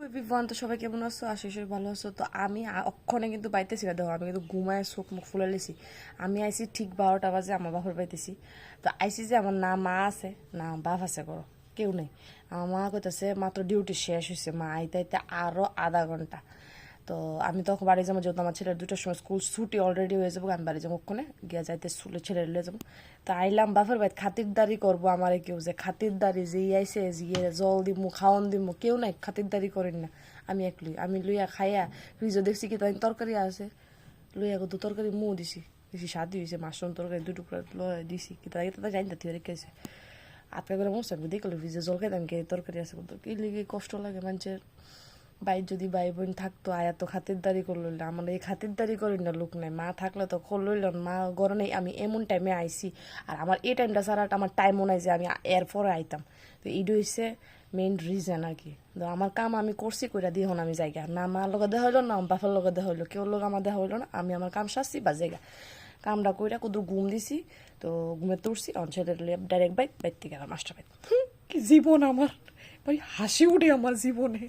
Everyone, তো সবাই কেমন আছো? আশা করি ভালো আছো। তো আমি অক্ষণে কিন্তু পাইতেছি না, দেখো আমি কিন্তু ঘুমায় চোখ মুখ ফুলে লেছি। আমি আইসি ঠিক 12টা বাজে আমার বাপের পাইতেছি। তো আইসি যে আমার না মা আছে না বাপ আছে, করো কেউ নেই। আমার মা কইতাছে মাত্র ডিউটি শেষ হয়েছে, মা আইতে আইতে আরও আধা ঘন্টা। তো আমি তখন বাড়ি যাবো, যেহেতু আমার ছেলের 2টার সময় স্কুল ছুটি অলরেডি হয়ে যাবো, আমি বাড়ি যাবো ওখানে গিয়ে যাইতে স্কুলে ছেলে লিয়ে যাবো। তো আইলাম বাপের বাড়ি, খাতিরদারি করবো আমার কেউ যে খাতিরদারি যে আইসে যে জল দিমু খাওয়ান দিমু, কেউ নাই খাতিরদারি করেন না। আমি আমি লইয়া খাইয়া ফ্রিজও দেখছি কি তাই তরকারি আছে, লইয়া কত তরকারি মুও দিছি, বেশি স্বাদ হয়েছে, মাশরুম তরকারি 2 টুকরা লইয়া দিছি কি তাই তাই জানি না তুই রেখেছে আটকা করে মরছে। আমি দেখলো ফ্রিজে জল খাইতাম কে তরকারি আছে কত কি লিগে কষ্ট লাগে মানুষের। ভাই যদি ভাই বোন থাকতো আয়া তো খাতিরদারি করলো, আমার এই খাতিরদারি করি না লোক নাই। মা থাকলে তো করলইল, মা ঘরে নেই, আমি এমন টাইমে আইছি। আর আমার এই টাইমটা ছাড়া আমার টাইমও নাই যে আমি এরপরে আইতাম। তো এইটা হচ্ছে মেইন রিজন আর কি। তো আমার কাম আমি করছি, কইরা দিয়ে হন আমি জায়গা না মার লগে দেখা হইলো না বাপের লগে দেখা হইলো, কেউ লোক আমার দেখা হইলো না, আমি আমার কাম সারছি বা জায়গা কামটা কইরা কুদুর ঘুম দিছি। তো ঘুমে তুলছি অঞ্চলের ডাইরেক্ট বাইক থেকে গেলাম মাস্টার বাইক। কি জীবন আমার, ভাই হাসি উঠে আমার জীবনে।